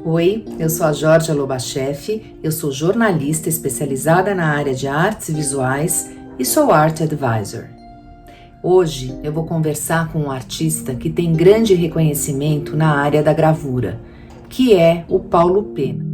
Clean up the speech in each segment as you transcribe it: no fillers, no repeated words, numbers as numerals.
Oi, eu sou a Georgia Lobacheff, eu sou jornalista especializada na área de artes visuais e sou Art Advisor. Hoje eu vou conversar com um artista que tem grande reconhecimento na área da gravura, que é o Paulo Pena.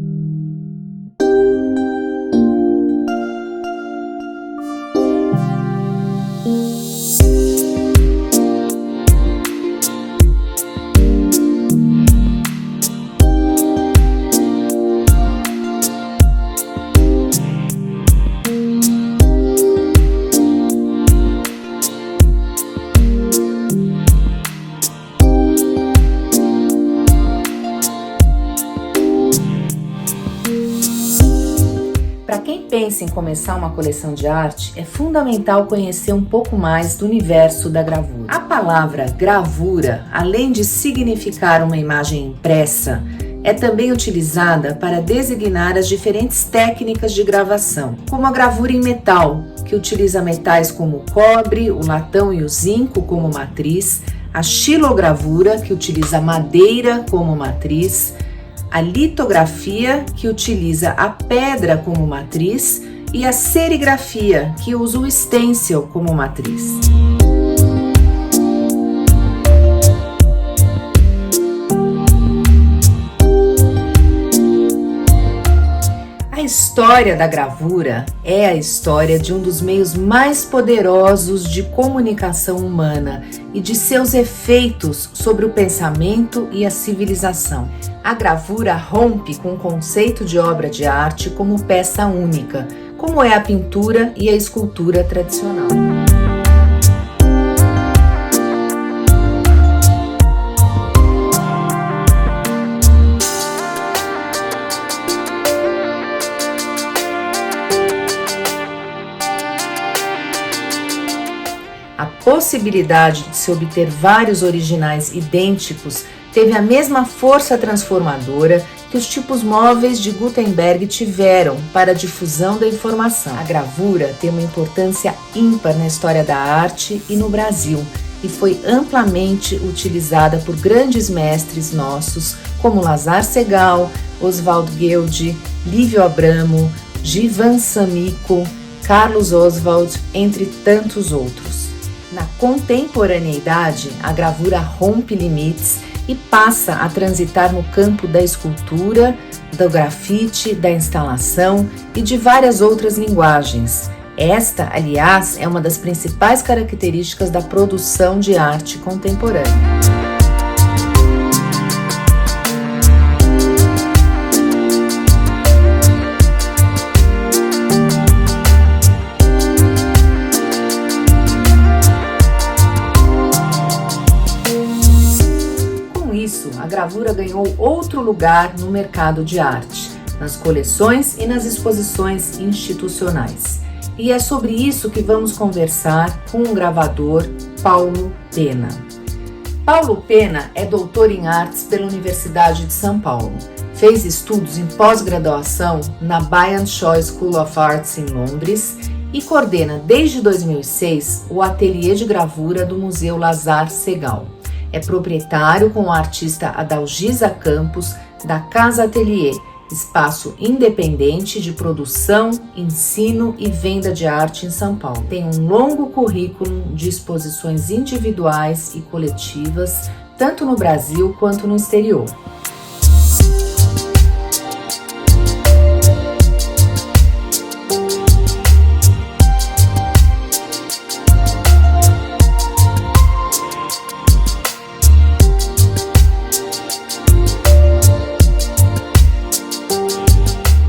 Para quem pensa em começar uma coleção de arte, é fundamental conhecer um pouco mais do universo da gravura. A palavra gravura, além de significar uma imagem impressa, é também utilizada para designar as diferentes técnicas de gravação, como a gravura em metal, que utiliza metais como o cobre, o latão e o zinco como matriz, a xilogravura, que utiliza madeira como matriz, a litografia, que utiliza a pedra como matriz, e a serigrafia, que usa o stencil como matriz. A história da gravura é a história de um dos meios mais poderosos de comunicação humana e de seus efeitos sobre o pensamento e a civilização. A gravura rompe com o conceito de obra de arte como peça única, como é a pintura e a escultura tradicional. A possibilidade de se obter vários originais idênticos teve a mesma força transformadora que os tipos móveis de Gutenberg tiveram para a difusão da informação. A gravura tem uma importância ímpar na história da arte e no Brasil, e foi amplamente utilizada por grandes mestres nossos como Lazar Segal, Oswald Gueldi, Lívio Abramo, Givan Samico, Carlos Oswald, entre tantos outros. Na contemporaneidade, a gravura rompe limites e passa a transitar no campo da escultura, do grafite, da instalação e de várias outras linguagens. Esta, aliás, é uma das principais características da produção de arte contemporânea. A gravura ganhou outro lugar no mercado de arte, nas coleções e nas exposições institucionais. E é sobre isso que vamos conversar com o gravador Paulo Pena. Paulo Pena é doutor em artes pela Universidade de São Paulo. Fez estudos em pós-graduação na Byam Shaw School of Arts em Londres e coordena desde 2006 o ateliê de gravura do Museu Lazar Segal. É proprietário com o artista Adalgisa Campos da Casa Ateliê, espaço independente de produção, ensino e venda de arte em São Paulo. Tem um longo currículo de exposições individuais e coletivas, tanto no Brasil quanto no exterior.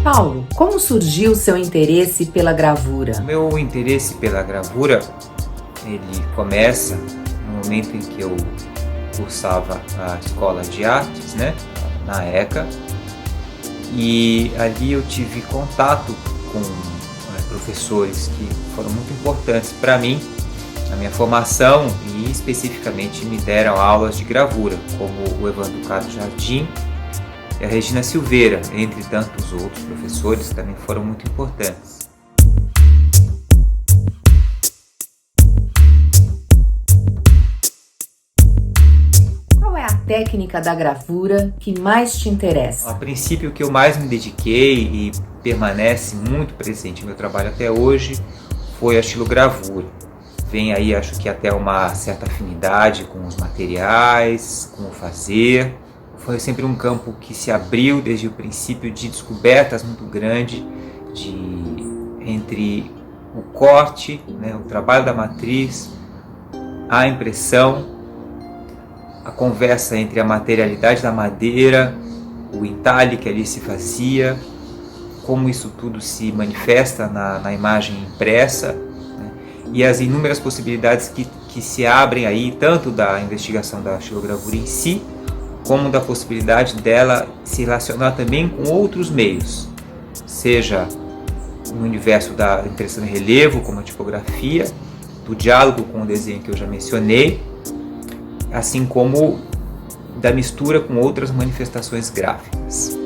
Paulo, como surgiu o seu interesse pela gravura? O meu interesse pela gravura, ele começa no momento em que eu cursava a escola de artes, na ECA, e ali eu tive contato com professores que foram muito importantes para mim, na minha formação, e especificamente me deram aulas de gravura, como o Evandro Carlos Jardim e a Regina Silveira, entre tantos outros professores que também foram muito importantes. Qual é a técnica da gravura que mais te interessa? A princípio, o que eu mais me dediquei e permanece muito presente no meu trabalho até hoje foi a estilogravura. Vem aí, acho que até uma certa afinidade com os materiais, com o fazer. Foi sempre um campo que se abriu desde o princípio de descobertas muito grande entre o corte, né, o trabalho da matriz, a impressão, a conversa entre a materialidade da madeira, o entalhe que ali se fazia, como isso tudo se manifesta na imagem impressa, né, e as inúmeras possibilidades que se abrem aí, tanto da investigação da estilogravura em si, como da possibilidade dela se relacionar também com outros meios, seja no universo da impressão em relevo, como a tipografia, do diálogo com o desenho que eu já mencionei, assim como da mistura com outras manifestações gráficas.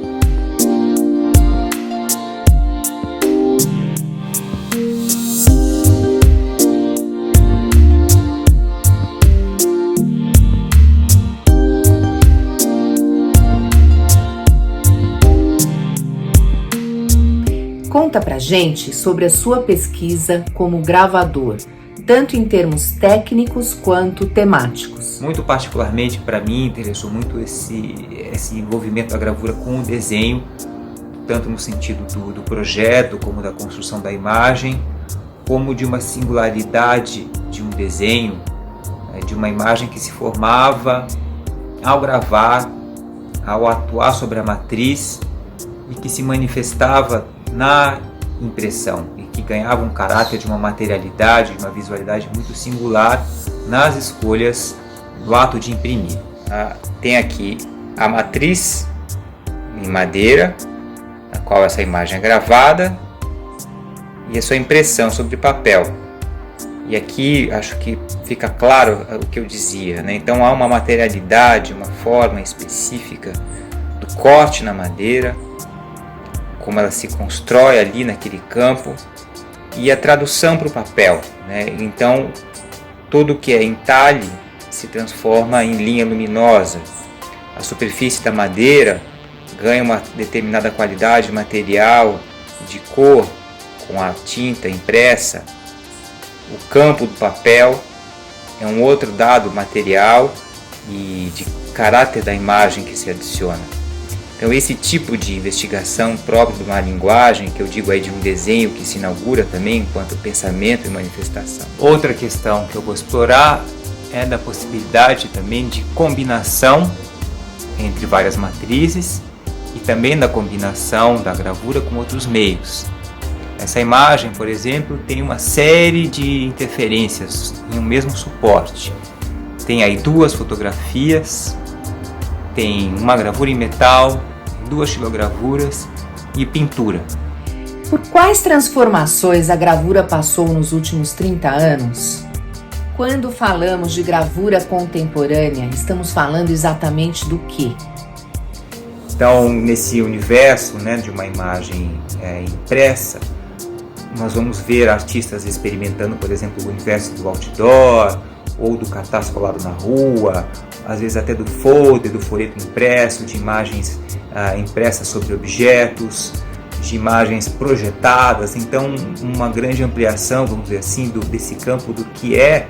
Conta pra gente sobre a sua pesquisa como gravador, tanto em termos técnicos quanto temáticos. Muito particularmente para mim interessou muito esse envolvimento da gravura com o desenho, tanto no sentido do projeto, como da construção da imagem, como de uma singularidade de um desenho, de uma imagem que se formava ao gravar, ao atuar sobre a matriz e que se manifestava na impressão e que ganhava um caráter de uma materialidade, de uma visualidade muito singular nas escolhas do ato de imprimir. Tem aqui a matriz em madeira, na qual essa imagem é gravada, e a sua impressão sobre papel. E aqui acho que fica claro o que eu dizia, né? Então há uma materialidade, uma forma específica do corte na madeira, como ela se constrói ali naquele campo, e a tradução para o papel, né? Então tudo que é entalhe se transforma em linha luminosa, a superfície da madeira ganha uma determinada qualidade material, de cor, com a tinta impressa, o campo do papel é um outro dado material e de caráter da imagem que se adiciona. Então esse tipo de investigação próprio de uma linguagem, que eu digo aí de um desenho que se inaugura também enquanto pensamento e manifestação. Outra questão que eu vou explorar é da possibilidade também de combinação entre várias matrizes e também da combinação da gravura com outros meios. Essa imagem, por exemplo, tem uma série de interferências em um mesmo suporte. Tem aí duas fotografias, tem uma gravura em metal, duas xilogravuras e pintura. Por quais transformações a gravura passou nos últimos 30 anos? Quando falamos de gravura contemporânea, estamos falando exatamente do quê? Então, nesse universo, né, de uma imagem impressa, nós vamos ver artistas experimentando, por exemplo, o universo do outdoor, ou do cartaz colado na rua, às vezes até do folder, do folheto impresso, de imagens impressas sobre objetos, de imagens projetadas. Então, uma grande ampliação, vamos dizer assim, desse campo do que é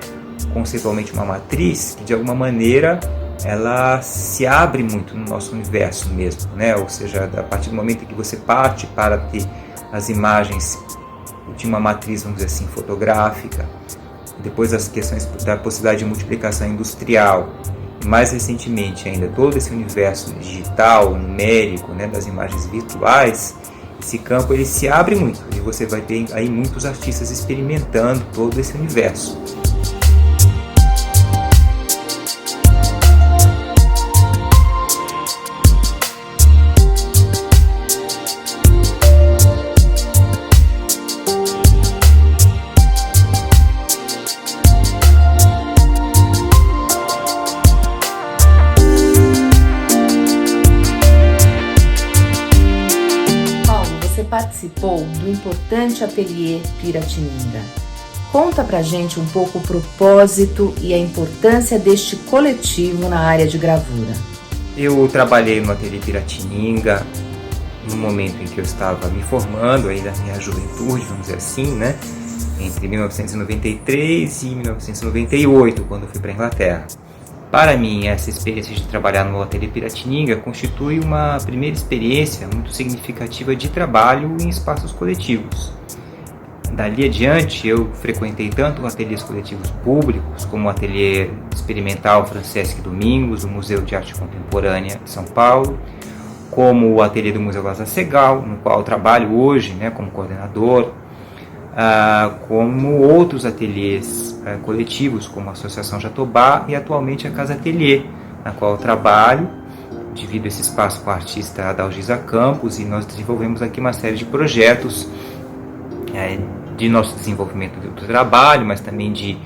conceitualmente uma matriz, que de alguma maneira ela se abre muito no nosso universo mesmo, né? Ou seja, a partir do momento em que você parte para ter as imagens de uma matriz, vamos dizer assim, fotográfica, depois as questões da possibilidade de multiplicação industrial, e mais recentemente ainda todo esse universo digital, numérico, né, das imagens virtuais, esse campo ele se abre muito e você vai ter aí muitos artistas experimentando todo esse universo. Participou do importante ateliê Piratininga. Conta pra gente um pouco o propósito e a importância deste coletivo na área de gravura. Eu trabalhei no ateliê Piratininga no momento em que eu estava me formando, aí da minha juventude, vamos dizer assim, né? Entre 1993 e 1998, quando eu fui para a Inglaterra. Para mim, essa experiência de trabalhar no ateliê Piratininga constitui uma primeira experiência muito significativa de trabalho em espaços coletivos. Dali adiante, eu frequentei tanto ateliês coletivos públicos, como o ateliê experimental Francesc Domingos, do Museu de Arte Contemporânea de São Paulo, como o ateliê do Museu Lázaro Segall, no qual eu trabalho hoje, né, como coordenador, como outros ateliês coletivos, como a Associação Jatobá e atualmente a Casa Ateliê, na qual eu trabalho, divido esse espaço com a artista Adalgisa Campos, e nós desenvolvemos aqui uma série de projetos de nosso desenvolvimento do trabalho, mas também de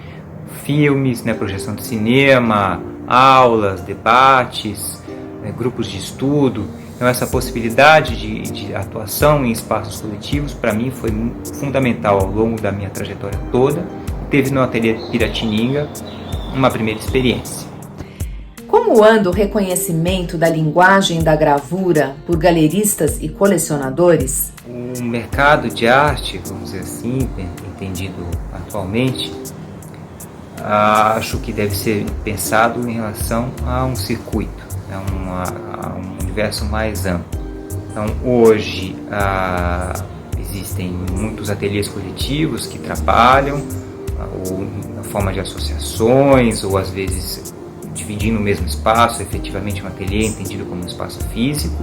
filmes, né, projeção de cinema, aulas, debates, grupos de estudo. Então essa possibilidade de atuação em espaços coletivos para mim foi fundamental ao longo da minha trajetória toda. Teve no ateliê Piratininga uma primeira experiência. Como anda o reconhecimento da linguagem da gravura por galeristas e colecionadores? O mercado de arte, vamos dizer assim, entendido atualmente, acho que deve ser pensado em relação a um circuito, a um universo mais amplo. Então, hoje existem muitos ateliês coletivos que trabalham, ou na forma de associações, ou às vezes dividindo o mesmo espaço, efetivamente um ateliê entendido como um espaço físico.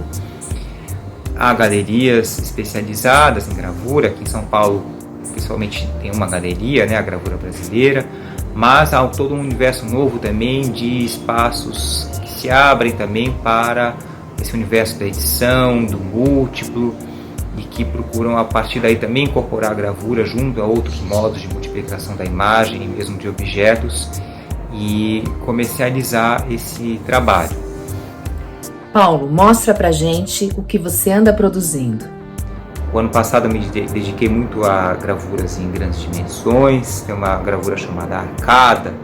Há galerias especializadas em gravura. Aqui em São Paulo, principalmente, tem uma galeria, né, a Gravura Brasileira, mas há todo um universo novo também de espaços que se abrem também para esse universo da edição, do múltiplo, e que procuram a partir daí também incorporar a gravura junto a outros modos de multiplicação da imagem e mesmo de objetos, e comercializar esse trabalho. Paulo, mostra pra gente o que você anda produzindo. O ano passado eu me dediquei muito a gravuras em grandes dimensões. Tem uma gravura chamada Arcada,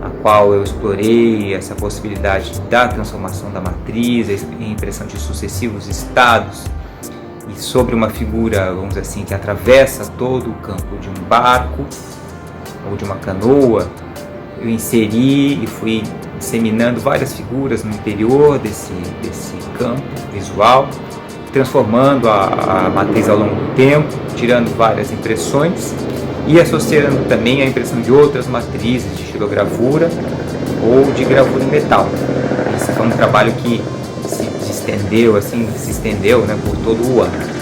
a qual eu explorei essa possibilidade da transformação da matriz, a impressão de sucessivos estados, e sobre uma figura, vamos dizer assim, que atravessa todo o campo de um barco ou de uma canoa. Eu inseri e fui disseminando várias figuras no interior desse campo visual, transformando a matriz ao longo do tempo, tirando várias impressões e associando também a impressão de outras matrizes de xilogravura ou de gravura em metal. Esse foi um trabalho que se estendeu, né, por todo o ano.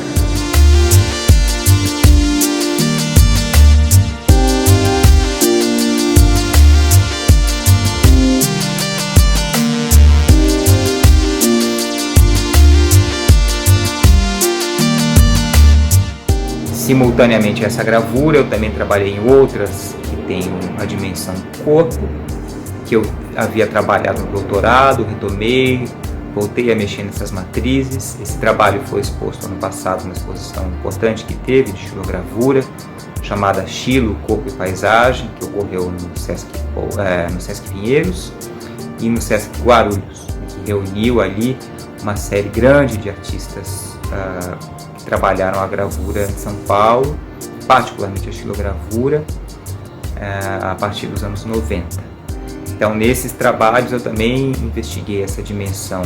Simultaneamente a essa gravura, eu também trabalhei em outras que têm a dimensão corpo, que eu havia trabalhado no doutorado, retomei, voltei a mexer nessas matrizes. Esse trabalho foi exposto ano passado numa exposição importante que teve de xilogravura, chamada Xilo, Corpo e Paisagem, que ocorreu no Sesc Pinheiros e no Sesc Guarulhos, que reuniu ali uma série grande de artistas que trabalharam a gravura em São Paulo, particularmente a xilogravura, a partir dos anos 90. Então, nesses trabalhos eu também investiguei essa dimensão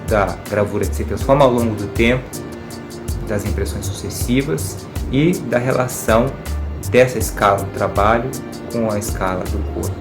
da gravura que se transforma ao longo do tempo, das impressões sucessivas e da relação dessa escala do trabalho com a escala do corpo.